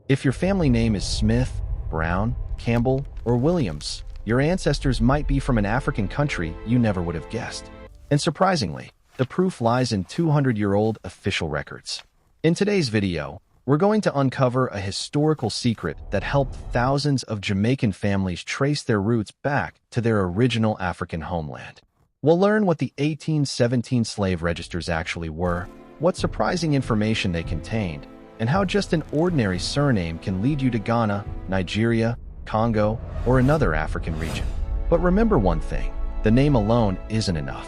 If your family name is Smith, Brown, Campbell, or Williams, your ancestors might be from an African country you never would have guessed. And surprisingly, the proof lies in 200-year-old official records. In today's video, we're going to uncover a historical secret that helped thousands of Jamaican families trace their roots back to their original African homeland. We'll learn what the 1817 slave registers actually were, what surprising information they contained, and how just an ordinary surname can lead you to Ghana, Nigeria, Congo, or another African region. But remember one thing, the name alone isn't enough.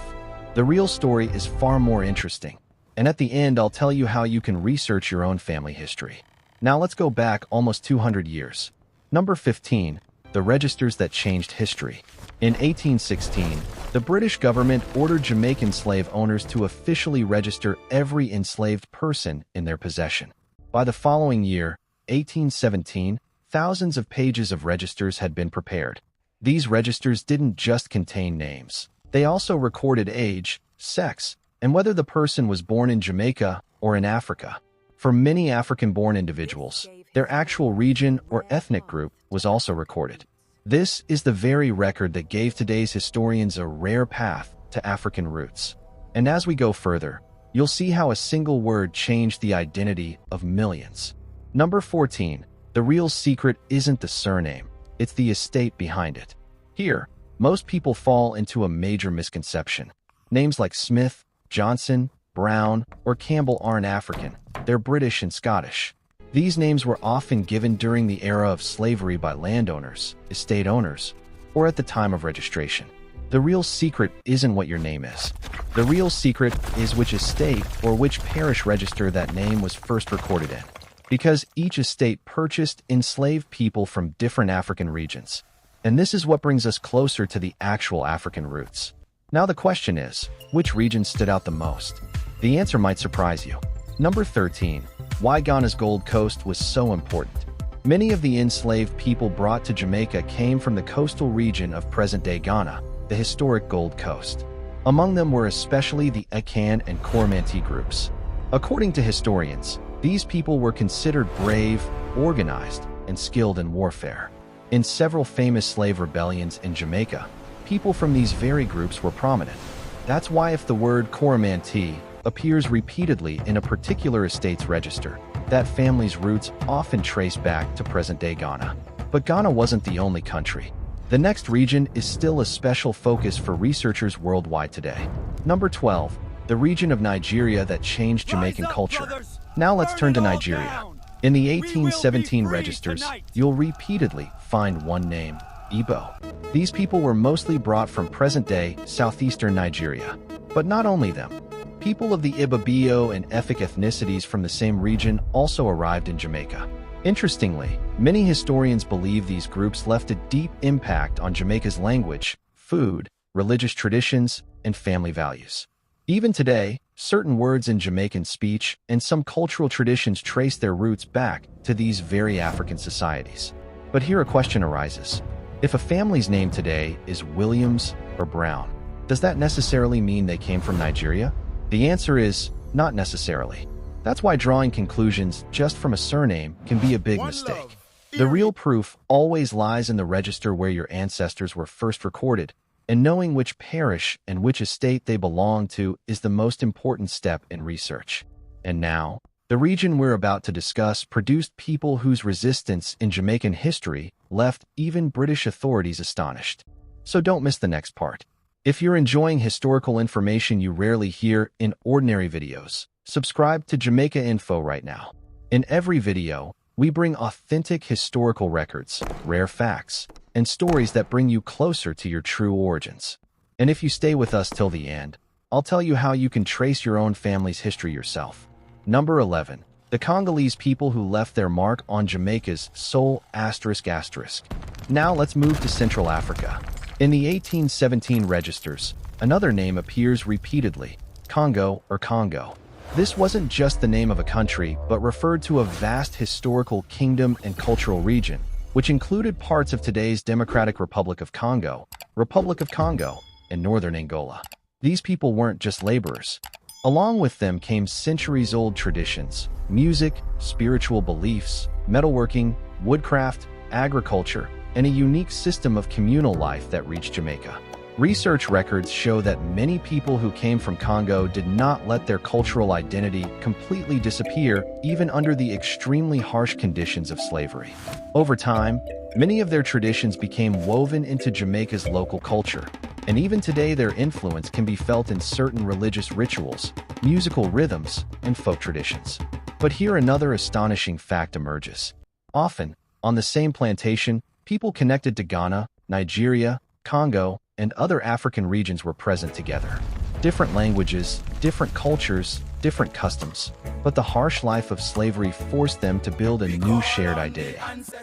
The real story is far more interesting, and at the end I'll tell you how you can research your own family history. Now let's go back almost 200 years. Number 15, the registers that changed history. In 1816, the British government ordered Jamaican slave owners to officially register every enslaved person in their possession. By the following year, 1817, thousands of pages of registers had been prepared. These registers didn't just contain names. They also recorded age, sex, and whether the person was born in Jamaica or in Africa. For many African-born individuals, their actual region or ethnic group was also recorded. This is the very record that gave today's historians a rare path to African roots. And as we go further, you'll see how a single word changed the identity of millions. Number 14. The real secret isn't the surname, it's the estate behind it. Here, most people fall into a major misconception. Names like Smith, Johnson, Brown, or Campbell aren't African, they're British and Scottish. These names were often given during the era of slavery by landowners, estate owners, or at the time of registration. The real secret isn't what your name is. The real secret is which estate or which parish register that name was first recorded in. Because each estate purchased enslaved people from different African regions. And this is what brings us closer to the actual African roots. Now the question is, which region stood out the most? The answer might surprise you. Number 13. Why Ghana's Gold Coast was so important. Many of the enslaved people brought to Jamaica came from the coastal region of present-day Ghana, the historic Gold Coast. Among them were especially the Akan and Coromantee groups. According to historians, these people were considered brave, organized, and skilled in warfare. In several famous slave rebellions in Jamaica, people from these very groups were prominent. That's why if the word Coromantee appears repeatedly in a particular estate's register, that family's roots often trace back to present-day Ghana. But Ghana wasn't the only country. The next region is still a special focus for researchers worldwide today. Number 12. The region of Nigeria that changed Jamaican culture. Now let's turn to Nigeria. In the 1817 registers, you'll repeatedly find one name, Igbo. These people were mostly brought from present-day southeastern Nigeria. But not only them. People of the Ibibio and Efik ethnicities from the same region also arrived in Jamaica. Interestingly, many historians believe these groups left a deep impact on Jamaica's language, food, religious traditions, and family values. Even today, certain words in Jamaican speech and some cultural traditions trace their roots back to these very African societies. But here a question arises. If a family's name today is Williams or Brown, does that necessarily mean they came from Nigeria? The answer is not necessarily. That's why drawing conclusions just from a surname can be a big mistake. The real proof always lies in the register where your ancestors were first recorded, and knowing which parish and which estate they belong to is the most important step in research. And now, the region we're about to discuss produced people whose resistance in Jamaican history left even British authorities astonished. So don't miss the next part. If you're enjoying historical information you rarely hear in ordinary videos, subscribe to Jamaica Info right now. In every video, we bring authentic historical records, rare facts, and stories that bring you closer to your true origins. And if you stay with us till the end, I'll tell you how you can trace your own family's history yourself. Number 11. The Congolese people who left their mark on Jamaica's soul ****. Now let's move to Central Africa. In the 1817 registers, another name appears repeatedly, Congo or Congo. This wasn't just the name of a country, but referred to a vast historical kingdom and cultural region, which included parts of today's Democratic Republic of Congo, and northern Angola. These people weren't just laborers. Along with them came centuries-old traditions, music, spiritual beliefs, metalworking, woodcraft, agriculture, and a unique system of communal life that reached Jamaica. Research records show that many people who came from Congo did not let their cultural identity completely disappear, even under the extremely harsh conditions of slavery. Over time, many of their traditions became woven into Jamaica's local culture, and even today their influence can be felt in certain religious rituals, musical rhythms, and folk traditions. But here another astonishing fact emerges. Often, on the same plantation, people connected to Ghana, Nigeria, Congo, and other African regions were present together. Different languages, different cultures, different customs. But the harsh life of slavery forced them to build a new shared identity.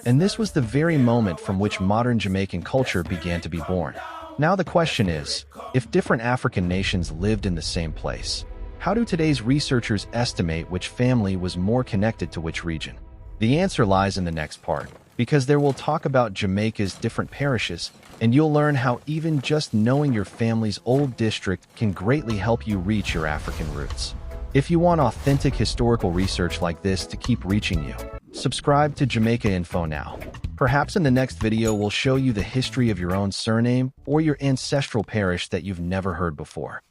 And this was the very moment from which modern Jamaican culture began to be born. Now the question is, if different African nations lived in the same place, how do today's researchers estimate which family was more connected to which region? The answer lies in the next part, because there we'll talk about Jamaica's different parishes, and you'll learn how even just knowing your family's old district can greatly help you reach your African roots. If you want authentic historical research like this to keep reaching you, subscribe to Jamaica Info now. Perhaps in the next video we'll show you the history of your own surname or your ancestral parish that you've never heard before.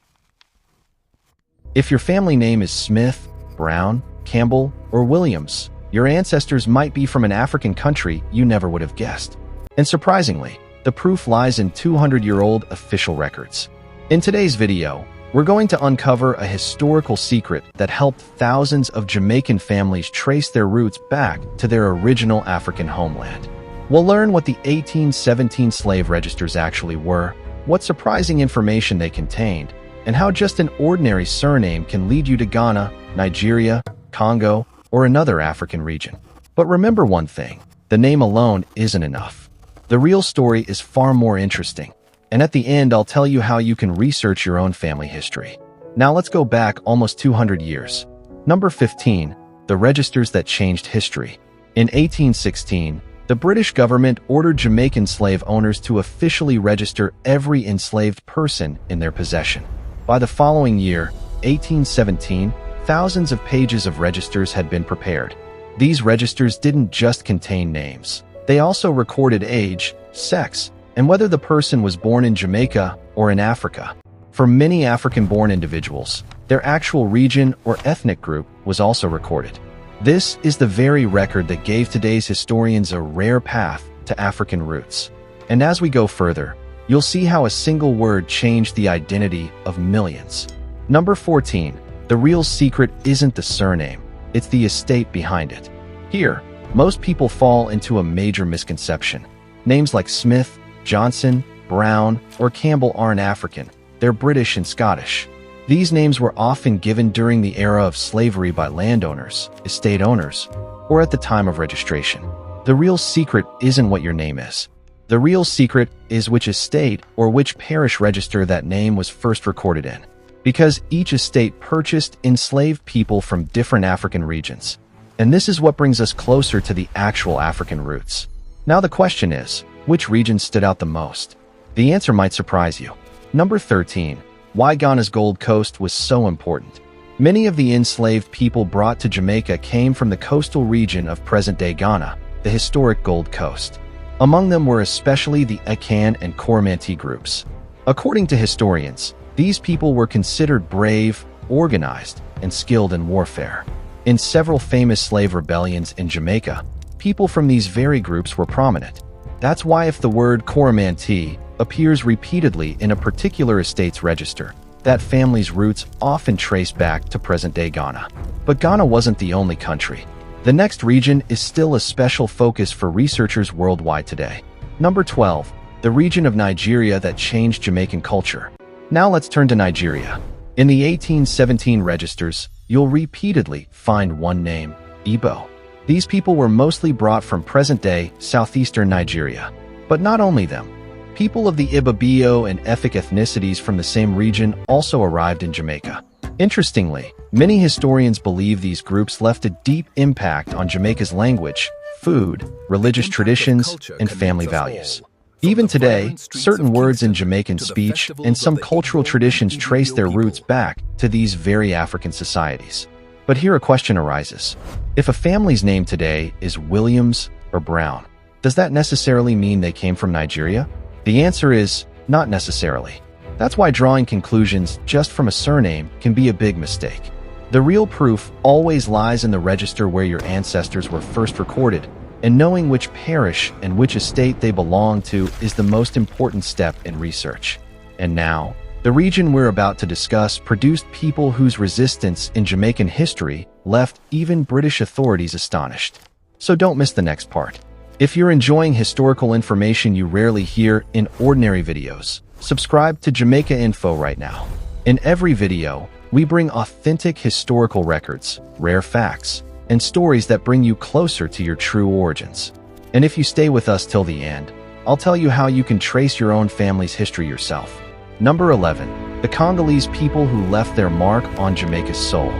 If your family name is Smith, Brown, Campbell, or Williams, your ancestors might be from an African country you never would have guessed. And surprisingly, the proof lies in 200-year-old official records. In today's video, we're going to uncover a historical secret that helped thousands of Jamaican families trace their roots back to their original African homeland. We'll learn what the 1817 slave registers actually were, what surprising information they contained, and how just an ordinary surname can lead you to Ghana, Nigeria, Congo, or another African region. But remember one thing, the name alone isn't enough. The real story is far more interesting, and at the end I'll tell you how you can research your own family history. Now let's go back almost 200 years. Number 15, the registers that changed history. In 1816, the British government ordered Jamaican slave owners to officially register every enslaved person in their possession. By the following year, 1817, thousands of pages of registers had been prepared. These registers didn't just contain names. They also recorded age, sex, and whether the person was born in Jamaica or in Africa. For many African-born individuals, their actual region or ethnic group was also recorded. This is the very record that gave today's historians a rare path to African roots. And as we go further, you'll see how a single word changed the identity of millions. Number 14. The real secret isn't the surname, it's the estate behind it. Here, most people fall into a major misconception. Names like Smith, Johnson, Brown, or Campbell aren't African, they're British and Scottish. These names were often given during the era of slavery by landowners, estate owners, or at the time of registration. The real secret isn't what your name is. The real secret is which estate or which parish register that name was first recorded in. Because each estate purchased enslaved people from different African regions. And this is what brings us closer to the actual African roots. Now the question is, which region stood out the most? The answer might surprise you. Number 13. Why Ghana's Gold Coast was so important. Many of the enslaved people brought to Jamaica came from the coastal region of present-day Ghana, the historic Gold Coast. Among them were especially the Akan and Coromantee groups. According to historians, these people were considered brave, organized, and skilled in warfare. In several famous slave rebellions in Jamaica, people from these very groups were prominent. That's why if the word Coromantee appears repeatedly in a particular estate's register, that family's roots often trace back to present-day Ghana. But Ghana wasn't the only country. The next region is still a special focus for researchers worldwide today. Number 12. The region of Nigeria that changed Jamaican culture. Now let's turn to Nigeria. In the 1817 registers, you'll repeatedly find one name, Igbo. These people were mostly brought from present-day southeastern Nigeria. But not only them. People of the Ibibio and Efik ethnicities from the same region also arrived in Jamaica. Interestingly, many historians believe these groups left a deep impact on Jamaica's language, food, religious traditions, and family values. Even today, certain words in Jamaican speech and some cultural traditions trace their roots back to these very African societies. But here a question arises. If a family's name today is Williams or Brown, does that necessarily mean they came from Nigeria? The answer is not necessarily. That's why drawing conclusions just from a surname can be a big mistake. The real proof always lies in the register where your ancestors were first recorded, and knowing which parish and which estate they belong to is the most important step in research. And now, the region we're about to discuss produced people whose resistance in Jamaican history left even British authorities astonished. So don't miss the next part. If you're enjoying historical information you rarely hear in ordinary videos, subscribe to Jamaica Info right now. In every video, we bring authentic historical records, rare facts, and stories that bring you closer to your true origins. And if you stay with us till the end, I'll tell you how you can trace your own family's history yourself. Number 11. The Congolese people who left their mark on Jamaica's soul.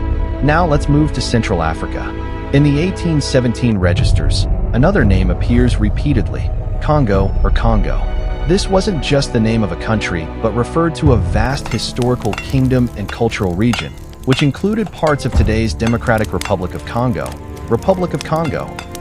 Now let's move to Central Africa. In the 1817 registers, another name appears repeatedly, Congo or Congo. This wasn't just the name of a country, but referred to a vast historical kingdom and cultural region, which included parts of today's Democratic Republic of Congo,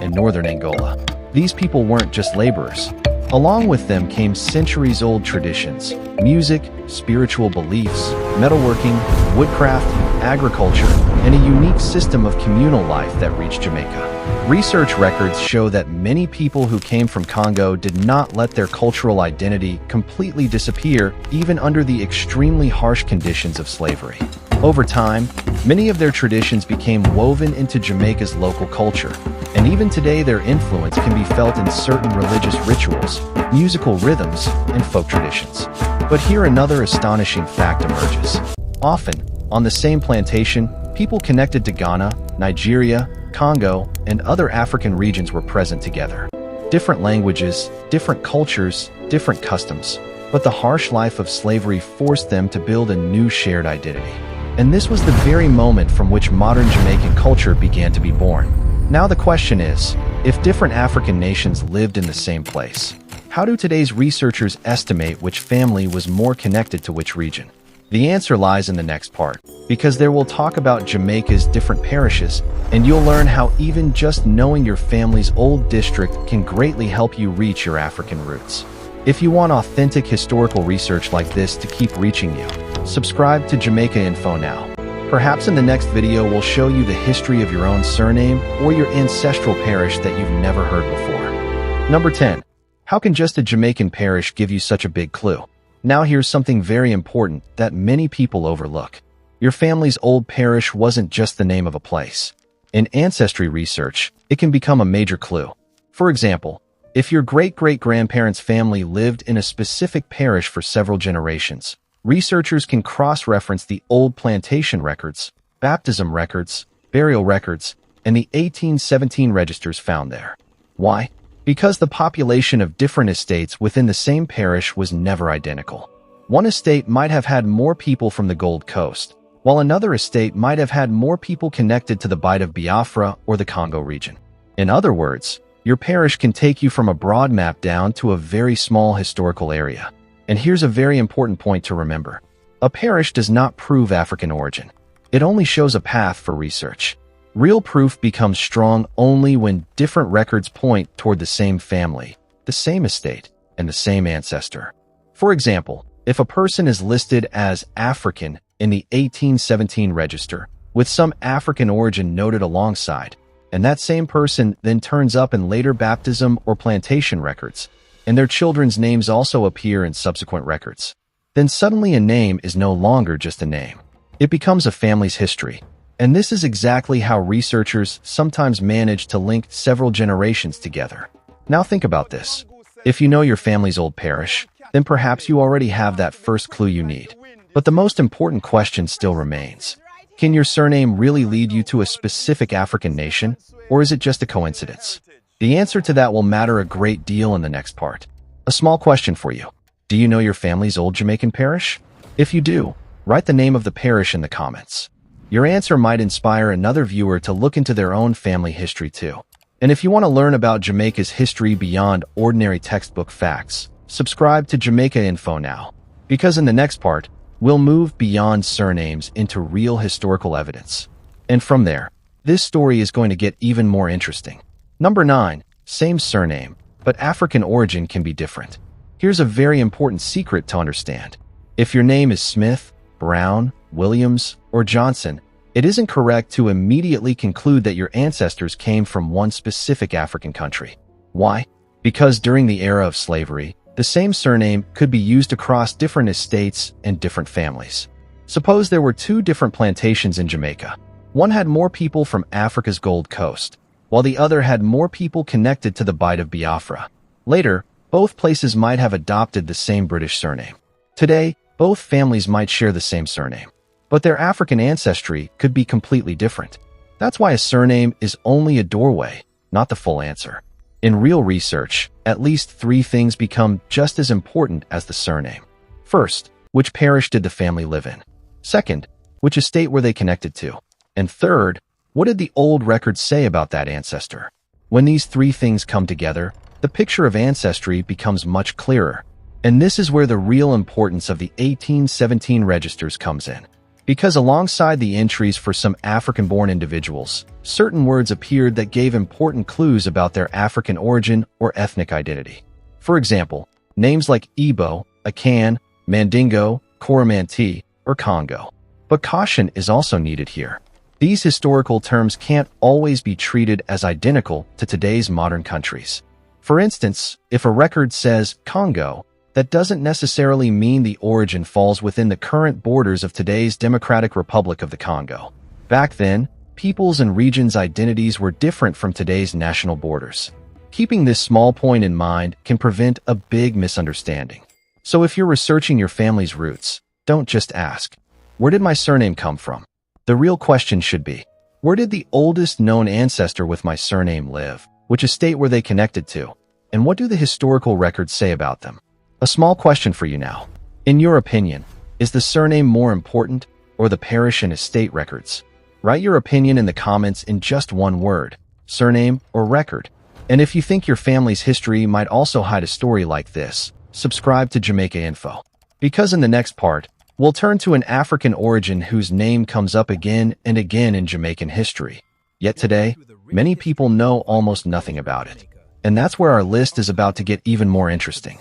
and northern Angola. These people weren't just laborers. Along with them came centuries-old traditions, music, spiritual beliefs, metalworking, woodcraft, agriculture, and a unique system of communal life that reached Jamaica. Research records show that many people who came from Congo did not let their cultural identity completely disappear, even under the extremely harsh conditions of slavery. Over time, many of their traditions became woven into Jamaica's local culture, and even today their influence can be felt in certain religious rituals, musical rhythms, and folk traditions. But here another astonishing fact emerges. Often, on the same plantation, people connected to Ghana, Nigeria, Congo, and other African regions were present together. Different languages, different cultures, different customs, but the harsh life of slavery forced them to build a new shared identity. And this was the very moment from which modern Jamaican culture began to be born. Now the question is, if different African nations lived in the same place, how do today's researchers estimate which family was more connected to which region? The answer lies in the next part, because there we'll talk about Jamaica's different parishes, and you'll learn how even just knowing your family's old district can greatly help you reach your African roots. If you want authentic historical research like this to keep reaching you, subscribe to Jamaica Info now. Perhaps in the next video we'll show you the history of your own surname or your ancestral parish that you've never heard before. Number 10. How can just a Jamaican parish give you such a big clue? Now here's something very important that many people overlook. Your family's old parish wasn't just the name of a place. In ancestry research, it can become a major clue. For example, if your great-great-grandparents' family lived in a specific parish for several generations, researchers can cross-reference the old plantation records, baptism records, burial records, and the 1817 registers found there. Why? Because the population of different estates within the same parish was never identical. One estate might have had more people from the Gold Coast, while another estate might have had more people connected to the Bight of Biafra or the Congo region. In other words, your parish can take you from a broad map down to a very small historical area. And here's a very important point to remember. A parish does not prove African origin. It only shows a path for research. Real proof becomes strong only when different records point toward the same family, the same estate, and the same ancestor. For example, if a person is listed as African in the 1817 register, with some African origin noted alongside, and that same person then turns up in later baptism or plantation records, and their children's names also appear in subsequent records, then suddenly a name is no longer just a name. It becomes a family's history. And this is exactly how researchers sometimes manage to link several generations together. Now think about this. If you know your family's old parish, then perhaps you already have that first clue you need. But the most important question still remains. Can your surname really lead you to a specific African nation, or is it just a coincidence? The answer to that will matter a great deal in the next part. A small question for you. Do you know your family's old Jamaican parish? If you do, write the name of the parish in the comments. Your answer might inspire another viewer to look into their own family history too. And if you want to learn about Jamaica's history beyond ordinary textbook facts, subscribe to Jamaica Info now. Because in the next part, we'll move beyond surnames into real historical evidence. And from there, this story is going to get even more interesting. Number 9. Same surname, but African origin can be different. Here's a very important secret to understand. If your name is Smith, Brown, Williams, or Johnson, it isn't correct to immediately conclude that your ancestors came from one specific African country. Why? Because during the era of slavery, the same surname could be used across different estates and different families. Suppose there were two different plantations in Jamaica. One had more people from Africa's Gold Coast, while the other had more people connected to the Bight of Biafra. Later, both places might have adopted the same British surname. Today, both families might share the same surname, but their African ancestry could be completely different. That's why a surname is only a doorway, not the full answer. In real research, at least 3 things become just as important as the surname. First, which parish did the family live in? Second, which estate were they connected to? And third, what did the old records say about that ancestor? When these 3 things come together, the picture of ancestry becomes much clearer. And this is where the real importance of the 1817 registers comes in. Because alongside the entries for some African-born individuals, certain words appeared that gave important clues about their African origin or ethnic identity. For example, names like Igbo, Akan, Mandingo, Coromantee, or Congo. But caution is also needed here. These historical terms can't always be treated as identical to today's modern countries. For instance, if a record says Congo, that doesn't necessarily mean the origin falls within the current borders of today's Democratic Republic of the Congo. Back then, peoples and regions' identities were different from today's national borders. Keeping this small point in mind can prevent a big misunderstanding. So if you're researching your family's roots, don't just ask, "Where did my surname come from?" The real question should be, "Where did the oldest known ancestor with my surname live? Which estate were they connected to? And what do the historical records say about them?" A small question for you now. In your opinion, is the surname more important or the parish and estate records? Write your opinion in the comments in just one word, surname or record. And if you think your family's history might also hide a story like this, subscribe to Jamaica Info. Because in the next part, we'll turn to an African origin whose name comes up again and again in Jamaican history. Yet today, many people know almost nothing about it. And that's where our list is about to get even more interesting.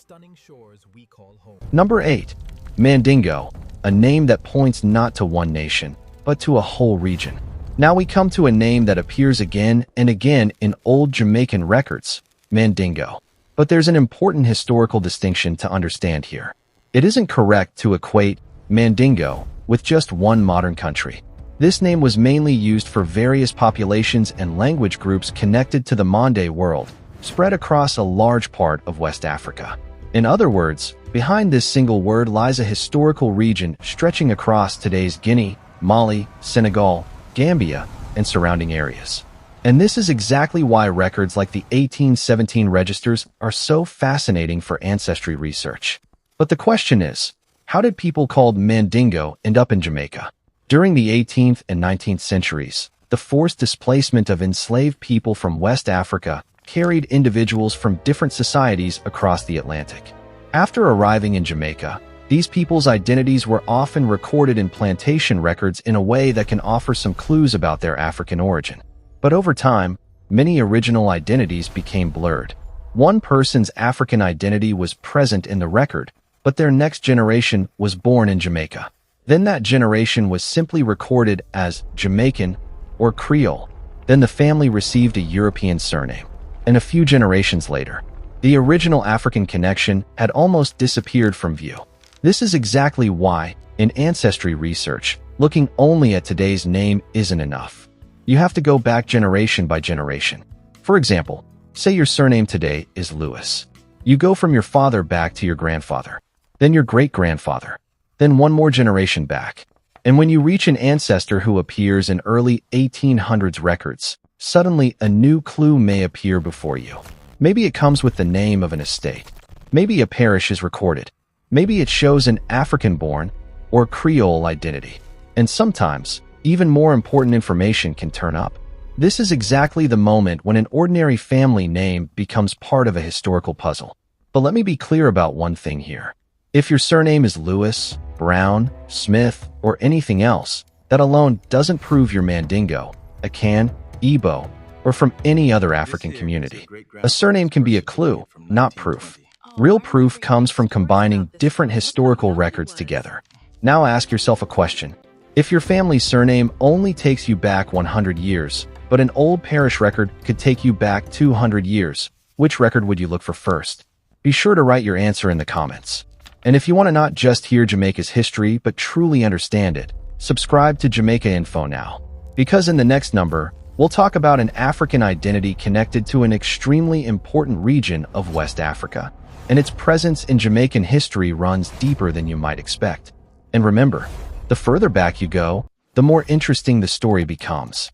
Number 8. Mandingo, a name that points not to one nation, but to a whole region. Now we come to a name that appears again and again in old Jamaican records, Mandingo. But there's an important historical distinction to understand here. It isn't correct to equate Mandingo with just one modern country. This name was mainly used for various populations and language groups connected to the Mande world, spread across a large part of West Africa. In other words, behind this single word lies a historical region stretching across today's Guinea, Mali, Senegal, Gambia, and surrounding areas. And this is exactly why records like the 1817 registers are so fascinating for ancestry research. But the question is, how did people called Mandingo end up in Jamaica? During the 18th and 19th centuries, the forced displacement of enslaved people from West Africa carried individuals from different societies across the Atlantic. After arriving in Jamaica, these people's identities were often recorded in plantation records in a way that can offer some clues about their African origin. But over time, many original identities became blurred. One person's African identity was present in the record, but their next generation was born in Jamaica. Then that generation was simply recorded as Jamaican or Creole. Then the family received a European surname. And a few generations later, the original African connection had almost disappeared from view. This is exactly why, in ancestry research, looking only at today's name isn't enough. You have to go back generation by generation. For example, say your surname today is Lewis. You go from your father back to your grandfather, then your great-grandfather, then one more generation back. And when you reach an ancestor who appears in early 1800s records, suddenly a new clue may appear before you. Maybe it comes with the name of an estate. Maybe a parish is recorded. Maybe it shows an African-born or Creole identity. And sometimes, even more important information can turn up. This is exactly the moment when an ordinary family name becomes part of a historical puzzle. But let me be clear about one thing here. If your surname is Lewis, Brown, Smith, or anything else, That alone doesn't prove you're Mandingo, Akan, Igbo, or from any other African community. A surname can be a clue, not proof. Real proof comes from combining different historical records together. Now ask yourself a question. If your family's surname only takes you back 100 years, but an old parish record could take you back 200 years, which record would you look for first? Be sure to write your answer in the comments. And if you want to not just hear Jamaica's history, but truly understand it, subscribe to Jamaica Info now. Because in the next number, we'll talk about an African identity connected to an extremely important region of West Africa, and its presence in Jamaican history runs deeper than you might expect. And remember, the further back you go, the more interesting the story becomes.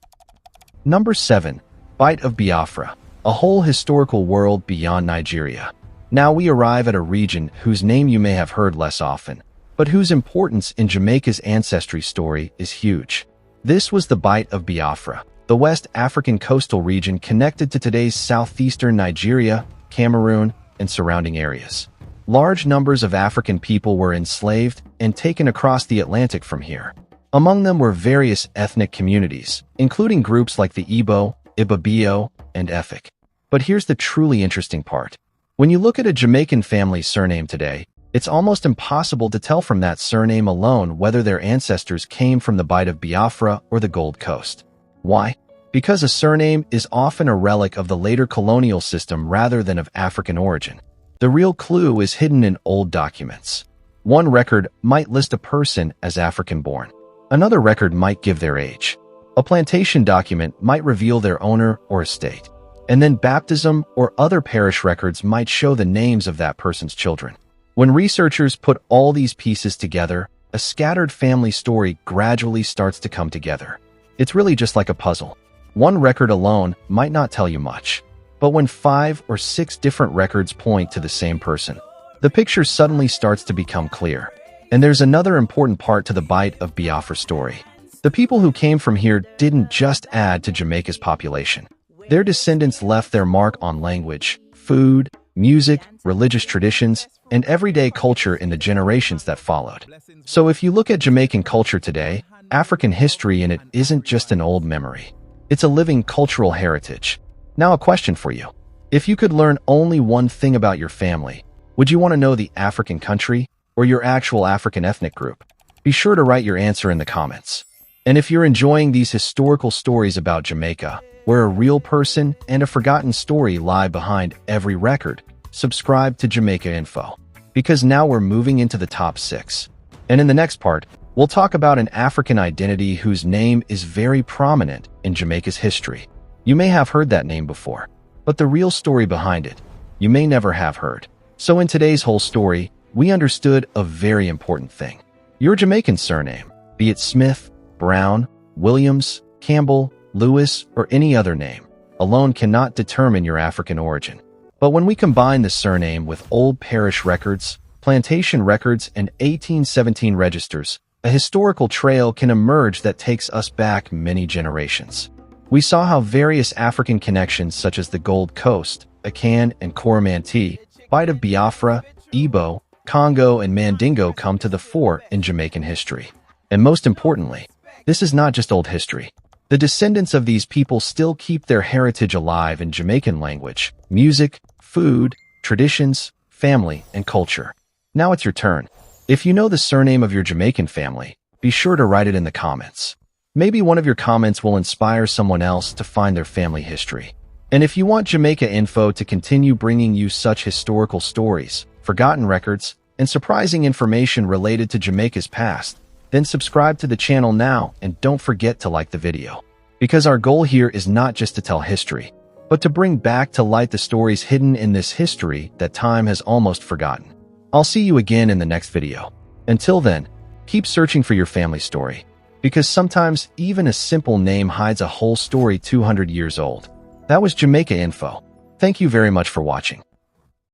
Number 7. Bight of Biafra, a whole historical world beyond Nigeria. Now we arrive at a region whose name you may have heard less often, but whose importance in Jamaica's ancestry story is huge. This was the Bight of Biafra, the West African coastal region connected to today's southeastern Nigeria, Cameroon, and surrounding areas. Large numbers of African people were enslaved and taken across the Atlantic from here. Among them were various ethnic communities, including groups like the Igbo, Ibibio, and Efik. But here's the truly interesting part. When you look at a Jamaican family's surname today, it's almost impossible to tell from that surname alone whether their ancestors came from the Bight of Biafra or the Gold Coast. Why? Because a surname is often a relic of the later colonial system rather than of African origin. The real clue is hidden in old documents. One record might list a person as African-born. Another record might give their age. A plantation document might reveal their owner or estate. And then baptism or other parish records might show the names of that person's children. When researchers put all these pieces together, a scattered family story gradually starts to come together. It's really just like a puzzle. One record alone might not tell you much. But when 5 or 6 different records point to the same person, the picture suddenly starts to become clear. And there's another important part to the Bight of Biafra story. The people who came from here didn't just add to Jamaica's population. Their descendants left their mark on language, food, music, religious traditions, and everyday culture in the generations that followed. So if you look at Jamaican culture today, African history in it isn't just an old memory. It's a living cultural heritage. Now a question for you. If you could learn only one thing about your family, would you want to know the African country or your actual African ethnic group? Be sure to write your answer in the comments. And if you're enjoying these historical stories about Jamaica, where a real person and a forgotten story lie behind every record, subscribe to Jamaica Info. Because now we're moving into the top 6. And in the next part, we'll talk about an African identity whose name is very prominent in Jamaica's history. You may have heard that name before, but the real story behind it, you may never have heard. So in today's whole story, we understood a very important thing. Your Jamaican surname, be it Smith, Brown, Williams, Campbell, Lewis, or any other name, alone cannot determine your African origin. But when we combine the surname with old parish records, plantation records, and 1817 registers, a historical trail can emerge that takes us back many generations. We saw how various African connections such as the Gold Coast, Akan and Coromantee, Bight of Biafra, Igbo, Congo, and Mandingo come to the fore in Jamaican history. And most importantly, this is not just old history. The descendants of these people still keep their heritage alive in Jamaican language, music, food, traditions, family, and culture. Now it's your turn. If you know the surname of your Jamaican family, be sure to write it in the comments. Maybe one of your comments will inspire someone else to find their family history. And if you want Jamaica Info to continue bringing you such historical stories, forgotten records, and surprising information related to Jamaica's past, then subscribe to the channel now and don't forget to like the video. Because our goal here is not just to tell history, but to bring back to light the stories hidden in this history that time has almost forgotten. I'll see you again in the next video. Until then, keep searching for your family story. Because sometimes even a simple name hides a whole story 200 years old. That was Jamaica Info. Thank you very much for watching.